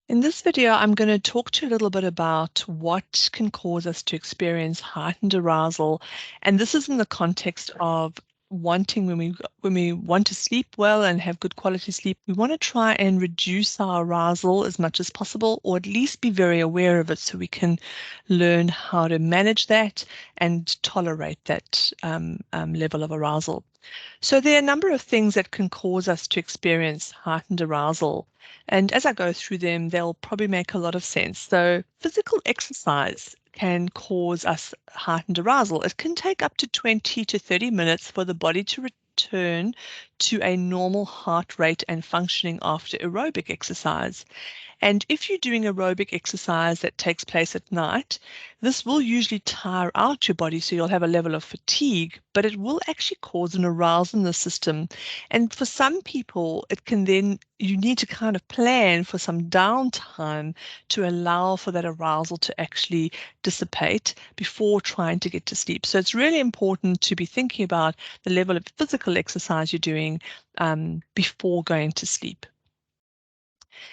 In this video, I'm going to talk to you a little bit about what can cause us to experience heightened arousal. And this is in the context of wanting when we want to sleep well and have good quality sleep, we want to try and reduce our arousal as much as possible, or at least be very aware of it so we can learn how to manage that and tolerate that level of arousal. So there are a number of things that can cause us to experience heightened arousal. And as I go through them, they'll probably make a lot of sense. So physical exercise can cause us heightened arousal. It can take up to 20 to 30 minutes for the body to return to a normal heart rate and functioning after aerobic exercise. And if you're doing aerobic exercise that takes place at night, this will usually tire out your body, so you'll have a level of fatigue, but it will actually cause an arousal in the system. And for some people, it can then, you need to kind of plan for some downtime to allow for that arousal to actually dissipate before trying to get to sleep. So it's really important to be thinking about the level of physical exercise you're doing before going to sleep.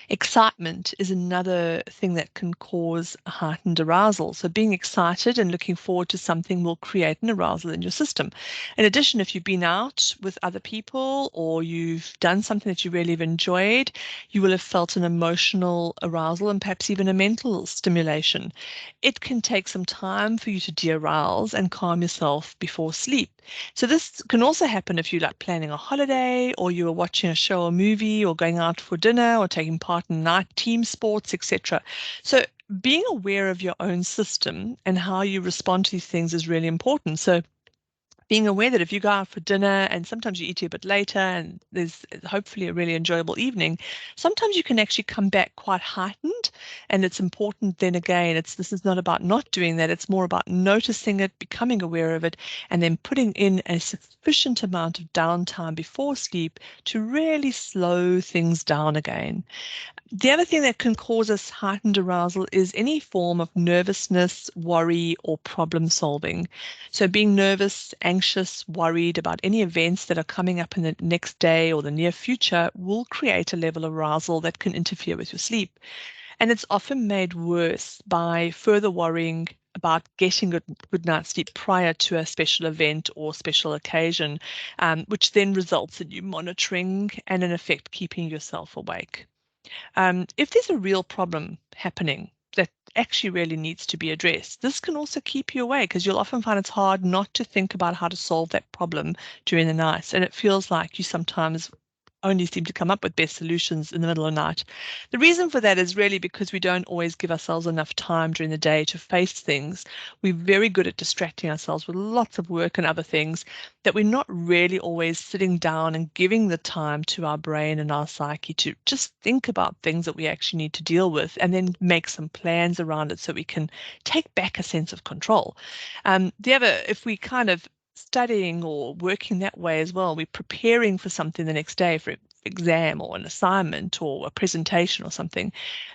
Excitement is another thing that can cause heightened arousal. So being excited and looking forward to something will create an arousal in your system. In addition, if you've been out with other people or you've done something that you really have enjoyed, you will have felt an emotional arousal and perhaps even a mental stimulation. It can take some time for you to de-arouse and calm yourself before sleep. So this can also happen if you're like planning a holiday or you are watching a show or movie or going out for dinner or taking part in night team sports, etc. So being aware of your own system and how you respond to these things is really important. So being aware that if you go out for dinner and sometimes you eat a bit later and there's hopefully a really enjoyable evening, sometimes you can actually come back quite heightened. And it's important then again, this is not about not doing that, it's more about noticing it, becoming aware of it, and then putting in a sufficient amount of downtime before sleep to really slow things down again. The other thing that can cause us heightened arousal is any form of nervousness, worry, or problem solving. So, being nervous, anxious, worried about any events that are coming up in the next day or the near future will create a level of arousal that can interfere with your sleep. And it's often made worse by further worrying about getting good night's sleep prior to a special event or special occasion, which then results in you monitoring and, in effect, keeping yourself awake. If there's a real problem happening that actually really needs to be addressed, this can also keep you awake because you'll often find it's hard not to think about how to solve that problem during the night. And it feels like you sometimes only seem to come up with best solutions in the middle of the night. The reason for that is really because we don't always give ourselves enough time during the day to face things. We're very good at distracting ourselves with lots of work and other things that we're not really always sitting down and giving the time to our brain and our psyche to just think about things that we actually need to deal with and then make some plans around it so we can take back a sense of control. If we kind of studying or working that way as well, we're preparing for something the next day, for an exam or an assignment or a presentation or something.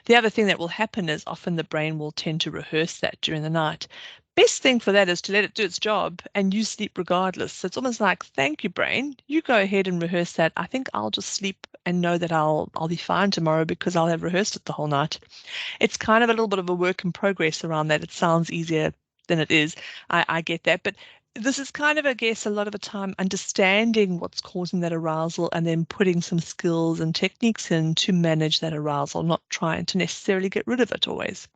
The other thing that will happen is often the brain will tend to rehearse that during the night. Best thing for that is to let it do its job and you sleep regardless. So it's almost like, thank you, brain. You go ahead and rehearse that. I think I'll just sleep and know that I'll be fine tomorrow because I'll have rehearsed it the whole night. It's kind of a little bit of a work in progress around that. It sounds easier than it is. I get that. But this is kind of, I guess, a lot of the time understanding what's causing that arousal and then putting some skills and techniques in to manage that arousal, not trying to necessarily get rid of it always.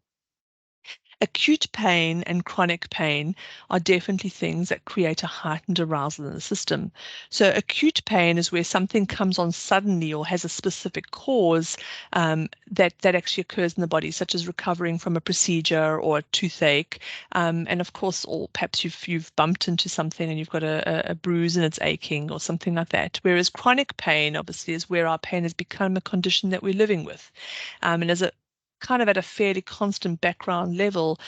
Acute pain and chronic pain are definitely things that create a heightened arousal in the system. So, acute pain is where something comes on suddenly or has a specific cause that actually occurs in the body, such as recovering from a procedure or a toothache. And of course, or perhaps you've bumped into something and you've got a bruise and it's aching or something like that. Whereas chronic pain, obviously, is where our pain has become a condition that we're living with. And as a kind of at a fairly constant background level,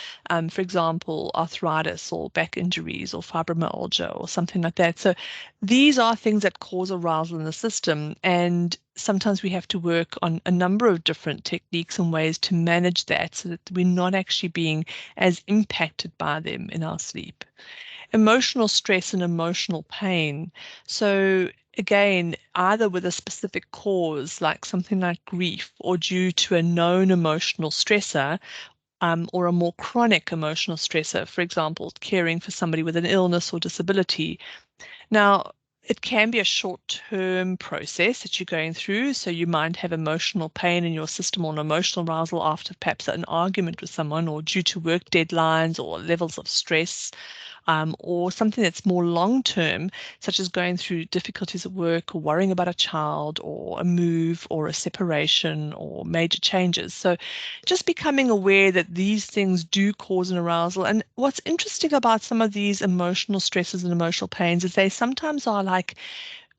for example, arthritis or back injuries or fibromyalgia or something like that. So these are things that cause arousal in the system. And sometimes we have to work on a number of different techniques and ways to manage that so that we're not actually being as impacted by them in our sleep. Emotional stress and emotional pain. So again, either with a specific cause, like something like grief, or due to a known emotional stressor, or a more chronic emotional stressor, for example, caring for somebody with an illness or disability. Now, it can be a short-term process that you're going through. So you might have emotional pain in your system or an emotional arousal after perhaps an argument with someone or due to work deadlines or levels of stress, or something that's more long-term, such as going through difficulties at work or worrying about a child or a move or a separation or major changes. So just becoming aware that these things do cause an arousal. And what's interesting about some of these emotional stresses and emotional pains is they sometimes are like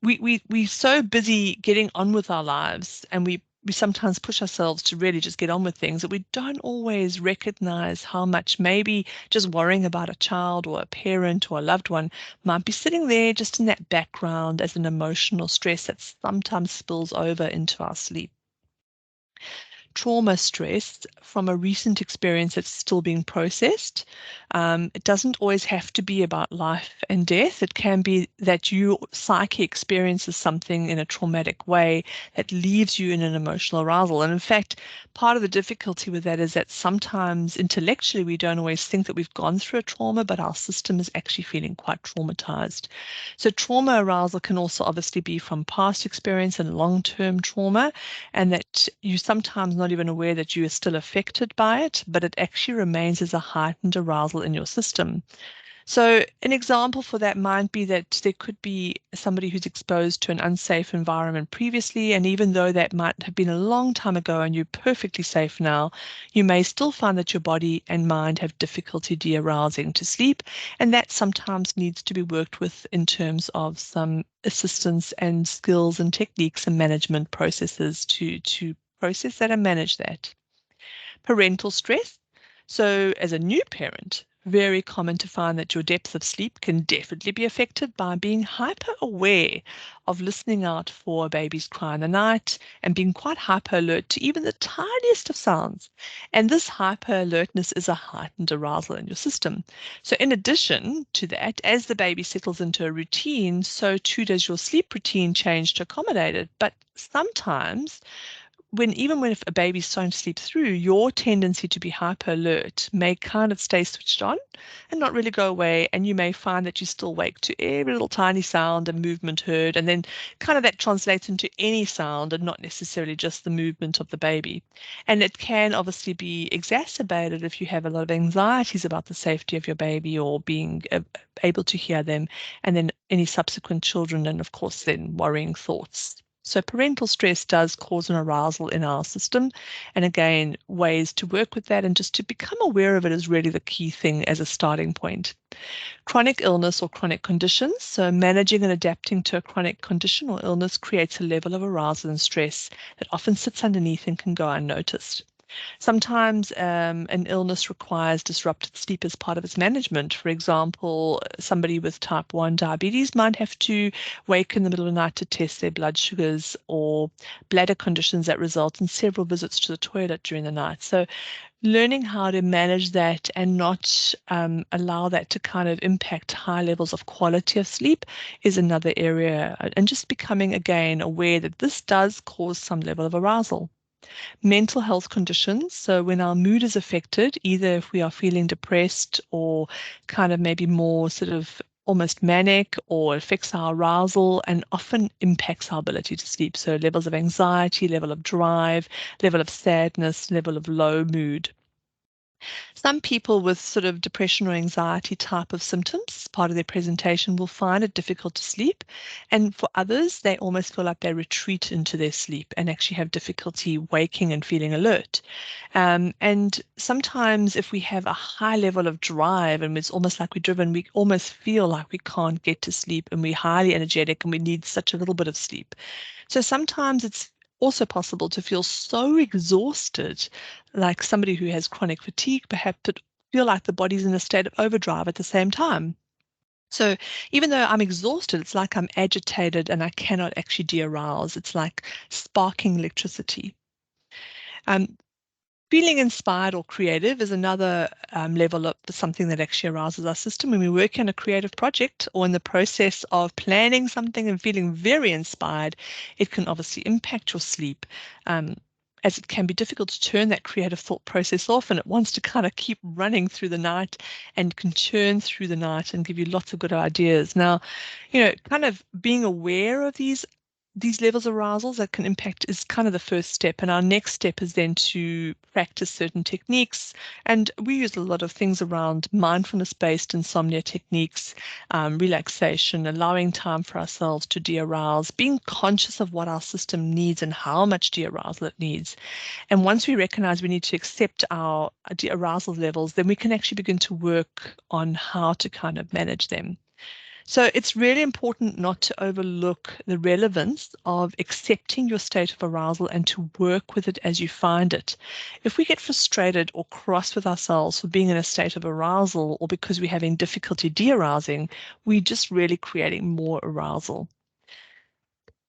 we're so busy getting on with our lives, and we sometimes push ourselves to really just get on with things that we don't always recognize how much maybe just worrying about a child or a parent or a loved one might be sitting there just in that background as an emotional stress that sometimes spills over into our sleep. Trauma stress from a recent experience that's still being processed. It doesn't always have to be about life and death. It can be that your psyche experiences something in a traumatic way that leaves you in an emotional arousal. And in fact, part of the difficulty with that is that sometimes intellectually we don't always think that we've gone through a trauma, but our system is actually feeling quite traumatized. So trauma arousal can also obviously be from past experience and long-term trauma, and that you sometimes not even aware that you are still affected by it, but it actually remains as a heightened arousal in your system. So an example for that might be that there could be somebody who's exposed to an unsafe environment previously, and even though that might have been a long time ago and you're perfectly safe now, you may still find that your body and mind have difficulty de-arousing to sleep, and that sometimes needs to be worked with in terms of some assistance and skills and techniques and management processes to process that and manage that. Parental stress. So, as a new parent, very common to find that your depth of sleep can definitely be affected by being hyper aware of listening out for a baby's cry in the night and being quite hyper alert to even the tiniest of sounds. And this hyper alertness is a heightened arousal in your system. So, in addition to that, as the baby settles into a routine, so too does your sleep routine change to accommodate it. But sometimes even when if a baby's starting to sleep through, your tendency to be hyper alert may kind of stay switched on and not really go away. And you may find that you still wake to every little tiny sound and movement heard. And then kind of that translates into any sound and not necessarily just the movement of the baby. And it can obviously be exacerbated if you have a lot of anxieties about the safety of your baby or being able to hear them, and then any subsequent children, and of course, then worrying thoughts. So parental stress does cause an arousal in our system. And again, ways to work with that and just to become aware of it is really the key thing as a starting point. Chronic illness or chronic conditions. So managing and adapting to a chronic condition or illness creates a level of arousal and stress that often sits underneath and can go unnoticed. Sometimes an illness requires disrupted sleep as part of its management. For example, somebody with type 1 diabetes might have to wake in the middle of the night to test their blood sugars, or bladder conditions that result in several visits to the toilet during the night. So learning how to manage that and not allow that to kind of impact high levels of quality of sleep is another area. And just becoming, again, aware that this does cause some level of arousal. Mental health conditions. So when our mood is affected, either if we are feeling depressed or kind of maybe more sort of almost manic, or affects our arousal and often impacts our ability to sleep. So levels of anxiety, level of drive, level of sadness, level of low mood. Some people with sort of depression or anxiety type of symptoms, part of their presentation, will find it difficult to sleep. And for others, they almost feel like they retreat into their sleep and actually have difficulty waking and feeling alert. And sometimes if we have a high level of drive and it's almost like we're driven, we almost feel like we can't get to sleep and we're highly energetic and we need such a little bit of sleep. So sometimes it's also possible to feel so exhausted, like somebody who has chronic fatigue, perhaps, but feel like the body's in a state of overdrive at the same time. So even though I'm exhausted, it's like I'm agitated and I cannot actually de-arouse. It's like sparking electricity. Um, Feeling inspired or creative is another level of something that actually arouses our system. When we work in a creative project or in the process of planning something and feeling very inspired, it can obviously impact your sleep. As it can be difficult to turn that creative thought process off, and it wants to kind of keep running through the night and can churn through the night and give you lots of good ideas. Now, kind of being aware of these levels of arousals that can impact is kind of the first step. And our next step is then to practice certain techniques. And we use a lot of things around mindfulness-based insomnia techniques, relaxation, allowing time for ourselves to de-arouse, being conscious of what our system needs and how much de-arousal it needs. And once we recognize we need to accept our de-arousal levels, then we can actually begin to work on how to kind of manage them. So it's really important not to overlook the relevance of accepting your state of arousal and to work with it as you find it. If we get frustrated or cross with ourselves for being in a state of arousal or because we're having difficulty de-arousing, we're just really creating more arousal.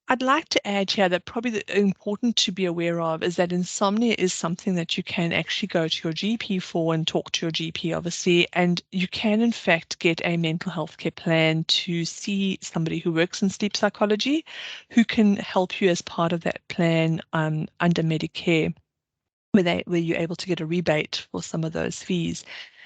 I'd like to add here that probably the important to be aware of is that insomnia is something that you can actually go to your GP for and talk to your GP, obviously, and you can in fact get a mental health care plan to see somebody who works in sleep psychology who can help you as part of that plan under Medicare, where you're able to get a rebate for some of those fees.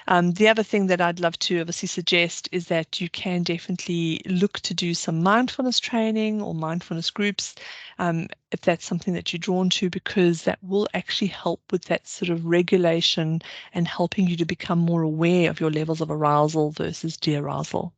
The other thing that I'd love to obviously suggest is that you can definitely look to do some mindfulness training or mindfulness groups, if that's something that you're drawn to, because that will actually help with that sort of regulation and helping you to become more aware of your levels of arousal versus de-arousal.